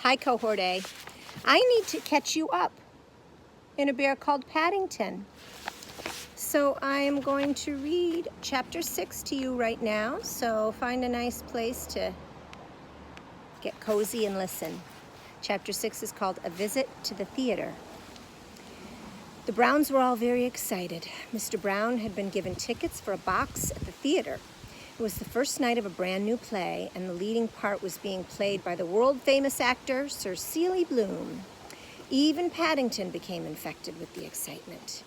Hi, Cohort A. I need to catch you up in a bear called Paddington. So I'm going to read chapter 6 to you right now. So find a nice place to get cozy and listen. Chapter 6 is called A Visit to the Theater. The Browns were all very excited. Mr. Brown had been given tickets for a box at the theater. It was the first night of a brand new play, and the leading part was being played by the world-famous actor Sir Seeley Bloom. Even Paddington became infected with the excitement.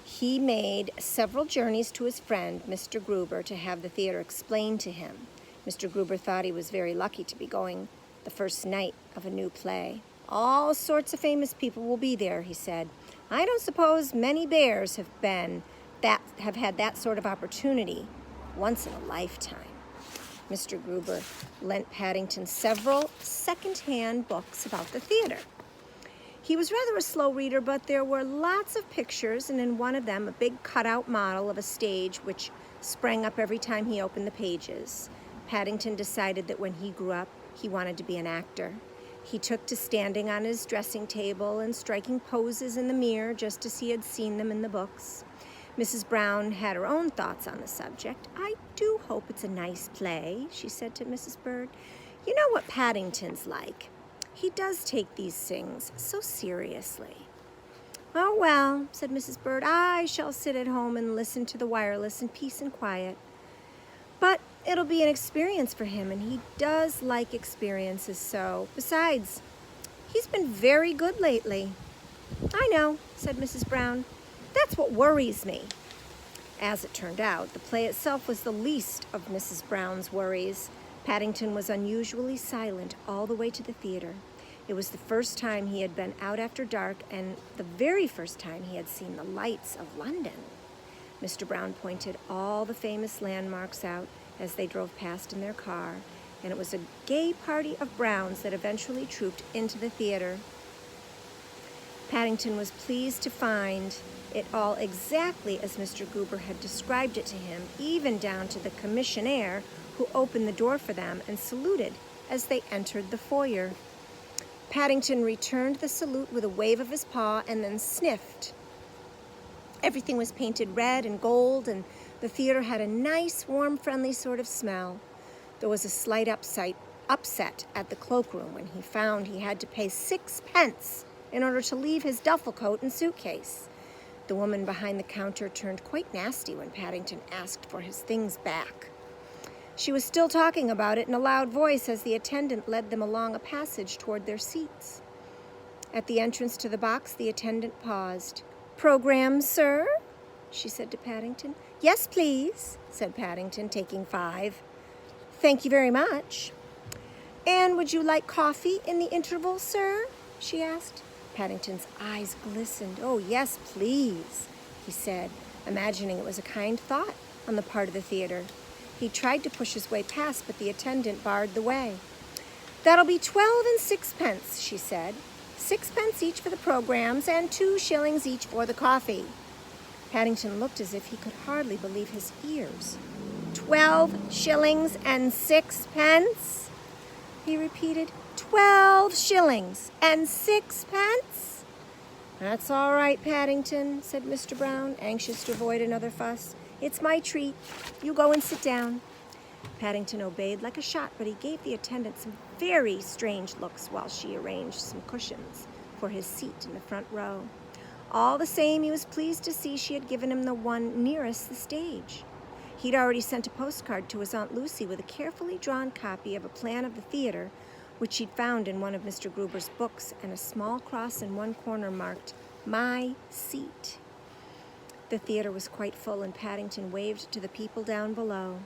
He made several journeys to his friend, Mr. Gruber, to have the theater explained to him. Mr. Gruber thought he was very lucky to be going the first night of a new play. All sorts of famous people will be there, he said. I don't suppose many bears have had that sort of opportunity once in a lifetime. Mr. Gruber lent Paddington several second-hand books about the theater. He was rather a slow reader, but there were lots of pictures, and in one of them, a big cutout model of a stage which sprang up every time he opened the pages. Paddington decided that when he grew up, he wanted to be an actor. He took to standing on his dressing table and striking poses in the mirror just as he had seen them in the books. Mrs. Brown had her own thoughts on the subject. I do hope it's a nice play, she said to Mrs. Bird. You know what Paddington's like. He does take these things so seriously. Oh, well, said Mrs. Bird, I shall sit at home and listen to the wireless in peace and quiet. But it'll be an experience for him, and he does like experiences so. Besides, he's been very good lately. I know, said Mrs. Brown. That's what worries me. As it turned out, the play itself was the least of Mrs. Brown's worries. Paddington was unusually silent all the way to the theater. It was the first time he had been out after dark and the very first time he had seen the lights of London. Mr. Brown pointed all the famous landmarks out as they drove past in their car, and it was a gay party of Browns that eventually trooped into the theater. Paddington was pleased to find it all exactly as Mr. Gruber had described it to him, even down to the commissionaire who opened the door for them and saluted as they entered the foyer. Paddington returned the salute with a wave of his paw and then sniffed. Everything was painted red and gold, and the theater had a nice, warm, friendly sort of smell. There was a slight upset at the cloakroom when he found he had to pay 6 pence in order to leave his duffel coat and suitcase. The woman behind the counter turned quite nasty when Paddington asked for his things back. She was still talking about it in a loud voice as the attendant led them along a passage toward their seats. At the entrance to the box, the attendant paused. "Program, sir?" she said to Paddington. "Yes, please," said Paddington, taking 5. "Thank you very much." "And would you like coffee in the interval, sir?" she asked. Paddington's eyes glistened. "Oh, yes, please," he said, imagining it was a kind thought on the part of the theater. He tried to push his way past, but the attendant barred the way. "That'll be 12 and 6 pence, she said. 6 pence each for the programs and 2 shillings each for the coffee." Paddington looked as if he could hardly believe his ears. 12 shillings and 6 pence? He repeated. 12 shillings and 6 pence? "That's all right, Paddington," said Mr. Brown, anxious to avoid another fuss. "It's my treat. You go and sit down." Paddington obeyed like a shot, but he gave the attendant some very strange looks while she arranged some cushions for his seat in the front row. All the same, he was pleased to see she had given him the one nearest the stage. He'd already sent a postcard to his Aunt Lucy with a carefully drawn copy of a plan of the theater, which she'd found in one of Mr. Gruber's books, and a small cross in one corner marked, "My Seat." The theater was quite full, and Paddington waved to the people down below.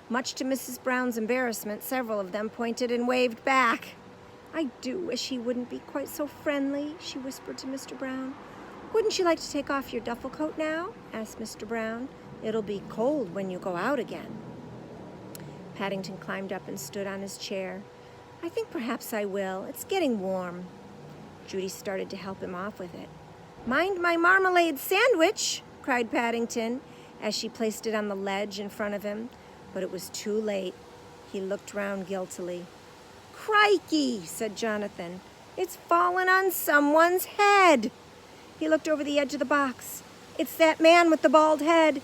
Much to Mrs. Brown's embarrassment, several of them pointed and waved back. "I do wish he wouldn't be quite so friendly," she whispered to Mr. Brown. "Wouldn't you like to take off your duffel coat now?" asked Mr. Brown. "It'll be cold when you go out again." Paddington climbed up and stood on his chair. "I think perhaps I will. It's getting warm." Judy started to help him off with it. "Mind my marmalade sandwich!" cried Paddington as she placed it on the ledge in front of him. But it was too late. He looked round guiltily. Crikey, said Jonathan. It's fallen on someone's head. He looked over the edge of the box. It's that man with the bald head.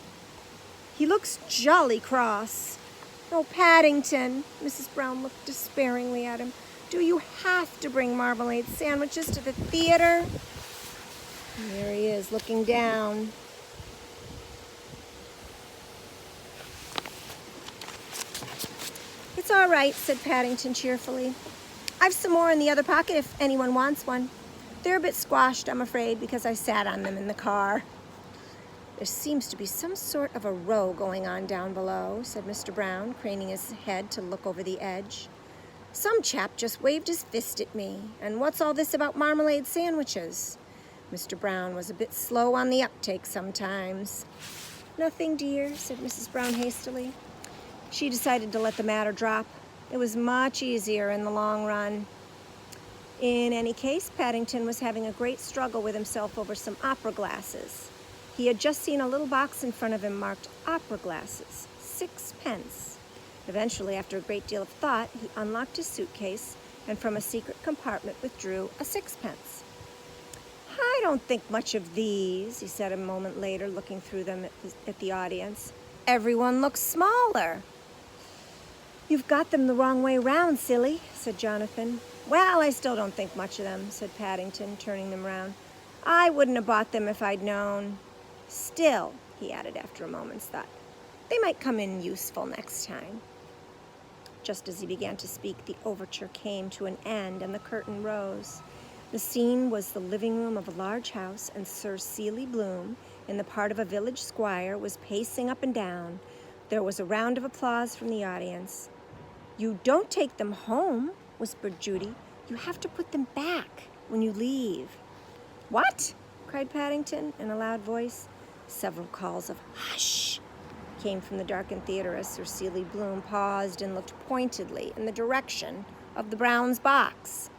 He looks jolly cross. Oh, Paddington, Mrs. Brown looked despairingly at him. Do you have to bring marmalade sandwiches to the theater? And there he is, looking down. It's all right, said Paddington cheerfully. I've some more in the other pocket if anyone wants one. They're a bit squashed, I'm afraid, because I sat on them in the car. There seems to be some sort of a row going on down below, said Mr. Brown, craning his head to look over the edge. Some chap just waved his fist at me. And what's all this about marmalade sandwiches? Mr. Brown was a bit slow on the uptake sometimes. Nothing, dear, said Mrs. Brown hastily. She decided to let the matter drop. It was much easier in the long run. In any case, Paddington was having a great struggle with himself over some opera glasses. He had just seen a little box in front of him marked opera glasses, 6 pence. Eventually, after a great deal of thought, he unlocked his suitcase and from a secret compartment withdrew a 6 pence. I don't think much of these, he said a moment later, looking through them at the audience. Everyone looks smaller. You've got them the wrong way round, silly, said Jonathan. Well, I still don't think much of them, said Paddington, turning them round. I wouldn't have bought them if I'd known. Still, he added after a moment's thought, they might come in useful next time. Just as he began to speak, the overture came to an end and the curtain rose. The scene was the living room of a large house, and Sir Seeley Bloom, in the part of a village squire, was pacing up and down. There was a round of applause from the audience. You don't take them home, whispered Judy. You have to put them back when you leave. What? Cried Paddington in a loud voice. Several calls of hush came from the darkened theater as Sir Seeley Bloom paused and looked pointedly in the direction of the Browns' box.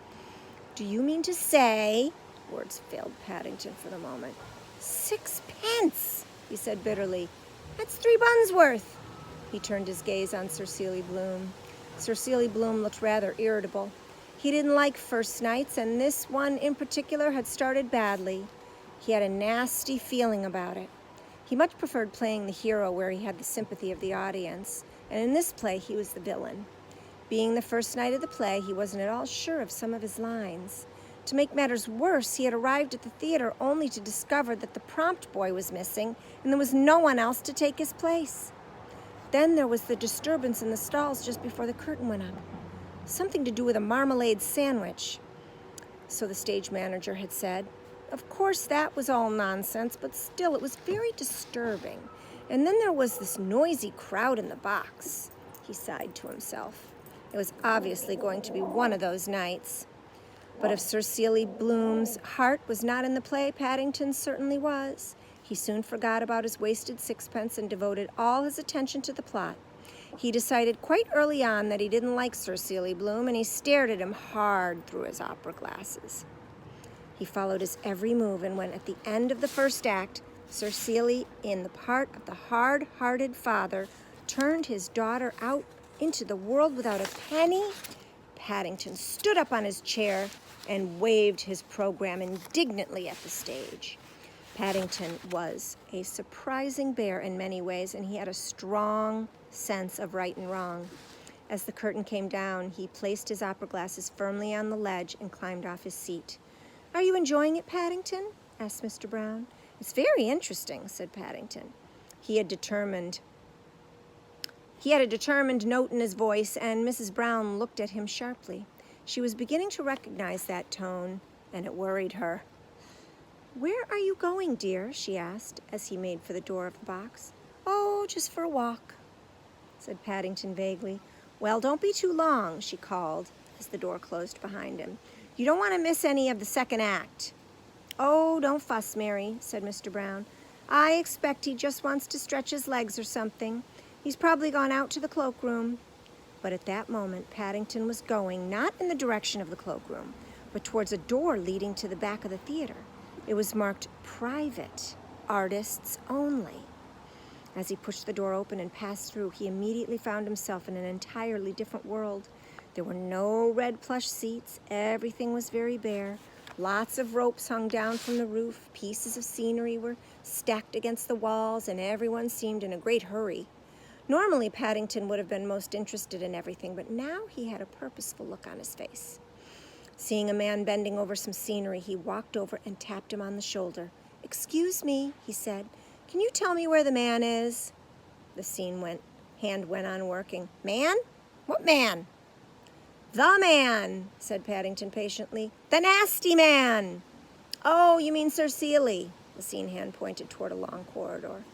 Do you mean to say, words failed Paddington for the moment, 6 pence, he said bitterly. That's 3 buns worth. He turned his gaze on Sir Seeley Bloom. Sir Seeley Bloom looked rather irritable. He didn't like first nights, and this one in particular had started badly. He had a nasty feeling about it. He much preferred playing the hero where he had the sympathy of the audience, and in this play he was the villain. Being the first night of the play, he wasn't at all sure of some of his lines. To make matters worse, he had arrived at the theater only to discover that the prompt boy was missing and there was no one else to take his place. Then there was the disturbance in the stalls just before the curtain went up. Something to do with a marmalade sandwich, so the stage manager had said. Of course, that was all nonsense, but still, it was very disturbing. And then there was this noisy crowd in the box. He sighed to himself. It was obviously going to be one of those nights. But if Sir Seeley Bloom's heart was not in the play, Paddington's certainly was. He soon forgot about his wasted 6 pence and devoted all his attention to the plot. He decided quite early on that he didn't like Sir Seeley Bloom, and he stared at him hard through his opera glasses. He followed his every move, and when at the end of the first act, Sir Seeley, in the part of the hard-hearted father, turned his daughter out into the world without a penny, Paddington stood up on his chair and waved his program indignantly at the stage. Paddington was a surprising bear in many ways, and he had a strong sense of right and wrong. As the curtain came down, he placed his opera glasses firmly on the ledge and climbed off his seat. Are you enjoying it, Paddington? Asked Mr. Brown. It's very interesting, said Paddington. He had a determined note in his voice, and Mrs. Brown looked at him sharply. She was beginning to recognize that tone, and it worried her. Where are you going, dear? She asked, as he made for the door of the box. Oh, just for a walk, said Paddington vaguely. Well, don't be too long, she called, as the door closed behind him. You don't want to miss any of the second act. Oh, don't fuss, Mary, said Mr. Brown. I expect he just wants to stretch his legs or something. He's probably gone out to the cloakroom. But at that moment, Paddington was going not in the direction of the cloakroom, but towards a door leading to the back of the theater. It was marked Private, Artists Only. As he pushed the door open and passed through, he immediately found himself in an entirely different world. There were no red plush seats. Everything was very bare. Lots of ropes hung down from the roof. Pieces of scenery were stacked against the walls, and everyone seemed in a great hurry. Normally, Paddington would have been most interested in everything, but now he had a purposeful look on his face. Seeing a man bending over some scenery, he walked over and tapped him on the shoulder. "Excuse me," he said. "Can you tell me where the man is?" The hand went on working. "Man? What man?" "The man," said Paddington patiently. "The nasty man." "Oh, you mean Sir Seeley." The scene hand pointed toward a long corridor.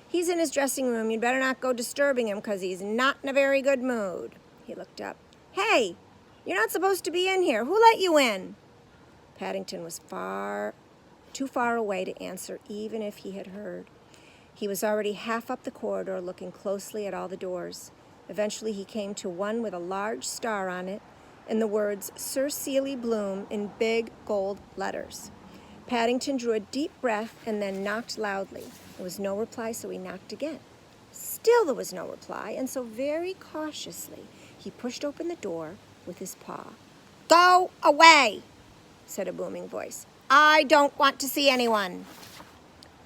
"He's in his dressing room. You'd better not go disturbing him, 'cause he's not in a very good mood." He looked up. "Hey, you're not supposed to be in here. Who let you in?" Paddington was too far away to answer, even if he had heard. He was already half up the corridor, looking closely at all the doors. Eventually he came to one with a large star on it and the words Sir Seeley Bloom in big gold letters. Paddington drew a deep breath and then knocked loudly. There was no reply, so he knocked again. Still there was no reply, and so very cautiously he pushed open the door with his paw. "Go away," said a booming voice. "I don't want to see anyone."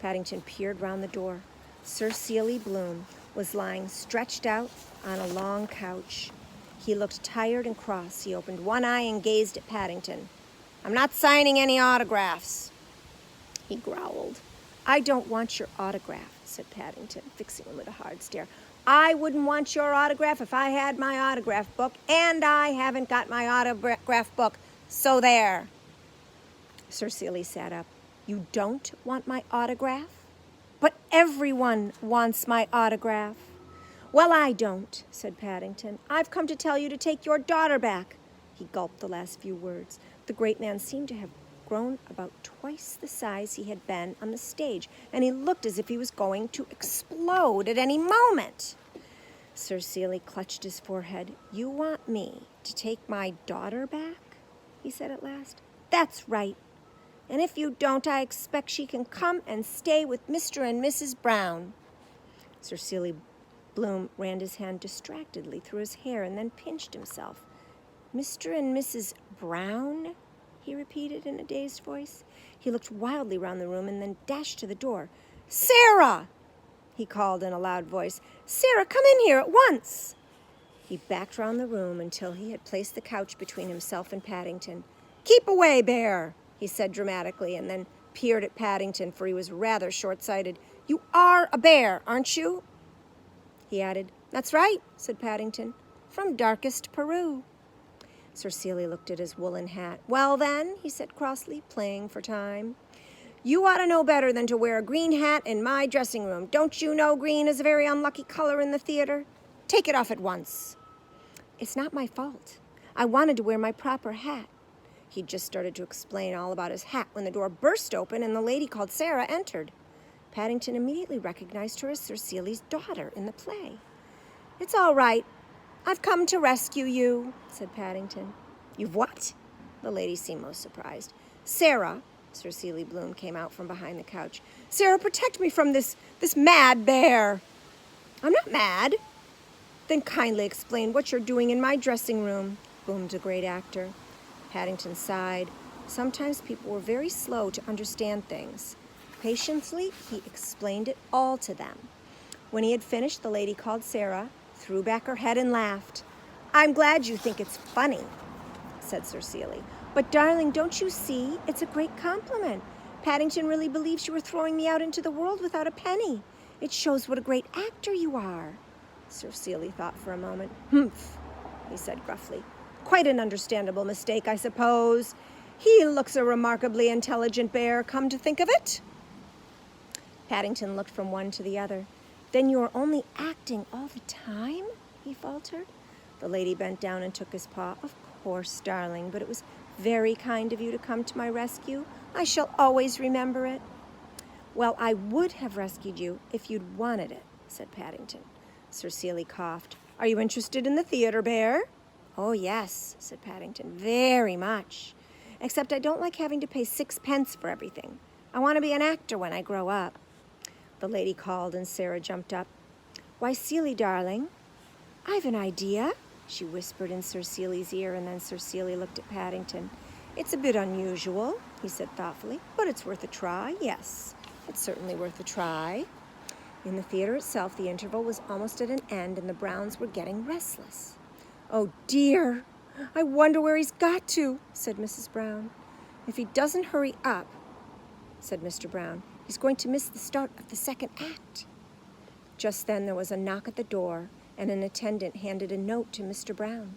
Paddington peered round the door. Sir Seeley Bloom was lying stretched out on a long couch. He looked tired and cross. He opened one eye and gazed at Paddington. "I'm not signing any autographs," he growled. "I don't want your autograph," said Paddington, fixing him with a hard stare. "I wouldn't want your autograph if I had my autograph book, and I haven't got my autograph book, so there." Sir Seeley sat up. "You don't want my autograph? But everyone wants my autograph." "Well, I don't," said Paddington. "I've come to tell you to take your daughter back." He gulped the last few words. The great man seemed to have grown about twice the size he had been on the stage, and he looked as if he was going to explode at any moment. Sir Seeley clutched his forehead. "You want me to take my daughter back?" he said at last. "That's right. And if you don't, I expect she can come and stay with Mr. and Mrs. Brown." Sir Seeley Bloom ran his hand distractedly through his hair and then pinched himself. "Mr. and Mrs. Brown?" he repeated in a dazed voice. He looked wildly round the room and then dashed to the door. "Sarah!" he called in a loud voice. "Sarah, come in here at once!" He backed round the room until he had placed the couch between himself and Paddington. "Keep away, bear!" he said dramatically, and then peered at Paddington, for he was rather short-sighted. "You are a bear, aren't you?" He added. "That's right," said Paddington. "From darkest Peru." Sir Seeley looked at his woolen hat. "Well, then," he said crossly, playing for time, "you ought to know better than to wear a green hat in my dressing room. Don't you know green is a very unlucky color in the theater? Take it off at once." "It's not my fault. I wanted to wear my proper hat." He'd just started to explain all about his hat when the door burst open and the lady called Sarah entered. Paddington immediately recognized her as Sir Seeley's daughter in the play. "It's all right. I've come to rescue you," said Paddington. "You've what?" The lady seemed most surprised. "Sarah," Sir Seeley Bloom came out from behind the couch. "Sarah, protect me from this mad bear." "I'm not mad." "Then kindly explain what you're doing in my dressing room," boomed the great actor. Paddington sighed. Sometimes people were very slow to understand things. Patiently, he explained it all to them. When he had finished, the lady called Sarah, threw back her head and laughed. "I'm glad you think it's funny," said Sir Seeley. "But, darling, don't you see? It's a great compliment. Paddington really believes you were throwing me out into the world without a penny. It shows what a great actor you are." Sir Seeley thought for a moment. "Humph," he said gruffly. "Quite an understandable mistake, I suppose. He looks a remarkably intelligent bear, come to think of it." Paddington looked from one to the other. "Then you are only acting all the time?" he faltered. The lady bent down and took his paw. "Of course, darling, but it was very kind of you to come to my rescue. I shall always remember it." "Well, I would have rescued you if you'd wanted it," said Paddington. Sir Seeley coughed. "Are you interested in the theater, bear?" "Oh, yes," said Paddington, "very much. Except I don't like having to pay 6 pence for everything. I want to be an actor when I grow up." The lady called and Sarah jumped up. "Why, Seeley, darling, I've an idea." she whispered in Sir Cecil's ear, and then Sir Cecil looked at Paddington. "It's a bit unusual," he said thoughtfully, "but it's worth a try. Yes, it's certainly worth a try." In the theater itself, the interval was almost at an end, and the Browns were getting restless. "Oh, dear, I wonder where he's got to," said Mrs. Brown. "If he doesn't hurry up," said Mr. Brown, "he's going to miss the start of the second act." Just then there was a knock at the door, and an attendant handed a note to Mr. Brown.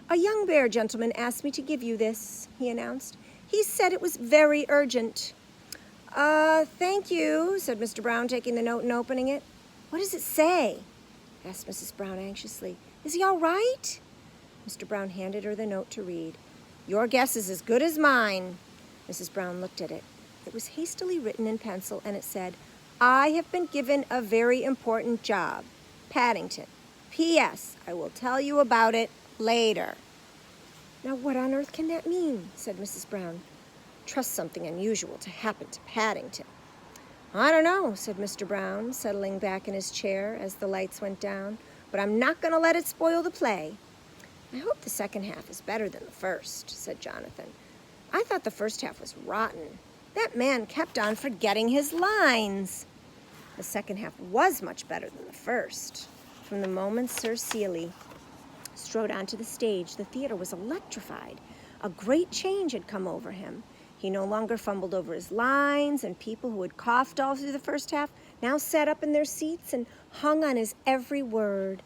"A young bear gentleman asked me to give you this," he announced. "He said it was very urgent." Thank you," said Mr. Brown, taking the note and opening it. "What does it say?" asked Mrs. Brown anxiously. "Is he all right?" Mr. Brown handed her the note to read. "Your guess is as good as mine." Mrs. Brown looked at it. It was hastily written in pencil, and it said, "I have been given a very important job. Paddington. P.S. I will tell you about it later." "Now what on earth can that mean?" said Mrs. Brown. "Trust something unusual to happen to Paddington." "I don't know," said Mr. Brown, settling back in his chair as the lights went down, "but I'm not going to let it spoil the play." "I hope the second half is better than the first," said Jonathan. "I thought the first half was rotten. That man kept on forgetting his lines." The second half was much better than the first. From the moment Sir Cecil strode onto the stage, the theater was electrified. A great change had come over him. He no longer fumbled over his lines, and people who had coughed all through the first half now sat up in their seats and hung on his every word.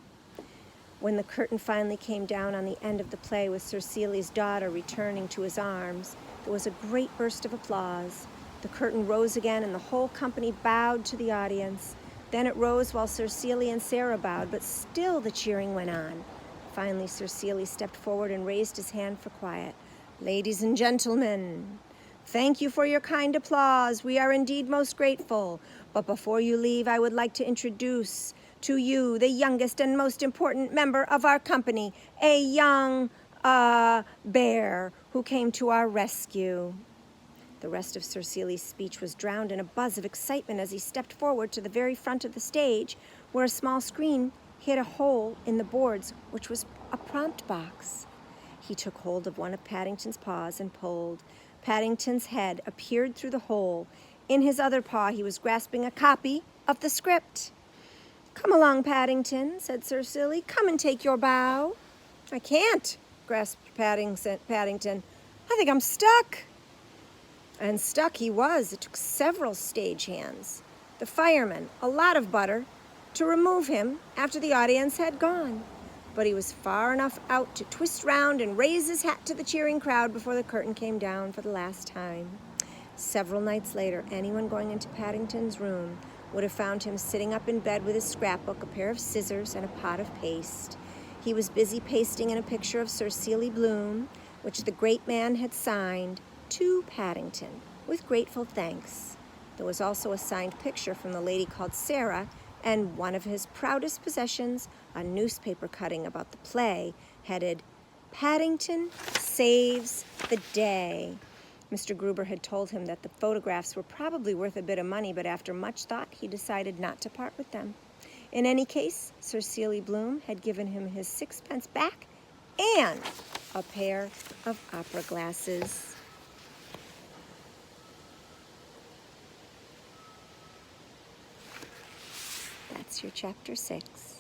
When the curtain finally came down on the end of the play with Sir Cecil's daughter returning to his arms, there was a great burst of applause. The curtain rose again, and the whole company bowed to the audience. Then it rose while Sir Cecil and Sarah bowed, but still the cheering went on. Finally, Sir Cecil stepped forward and raised his hand for quiet. "Ladies and gentlemen, thank you for your kind applause. We are indeed most grateful. But before you leave, I would like to introduce to you the youngest and most important member of our company, a young, bear who came to our rescue." The rest of Sir Cecil's speech was drowned in a buzz of excitement as he stepped forward to the very front of the stage, where a small screen hid a hole in the boards, which was a prompt box. He took hold of one of Paddington's paws and pulled. Paddington's head appeared through the hole. In his other paw, he was grasping a copy of the script. "Come along, Paddington," said Sir Cecil. "Come and take your bow." "I can't," grasped Paddington. "I think I'm stuck." And stuck he was. It took several stagehands, the firemen, a lot of butter, to remove him after the audience had gone. But he was far enough out to twist round and raise his hat to the cheering crowd before the curtain came down for the last time. Several nights later, anyone going into Paddington's room would have found him sitting up in bed with his scrapbook, a pair of scissors, and a pot of paste. He was busy pasting in a picture of Sir Cecil Bloom, which the great man had signed, "To Paddington, with grateful thanks." There was also a signed picture from the lady called Sarah, and one of his proudest possessions, a newspaper cutting about the play, headed, "Paddington Saves the Day." Mr. Gruber had told him that the photographs were probably worth a bit of money, but after much thought, he decided not to part with them. In any case, Sir Cecil Bloom had given him his 6 pence back and a pair of opera glasses. That's your chapter 6.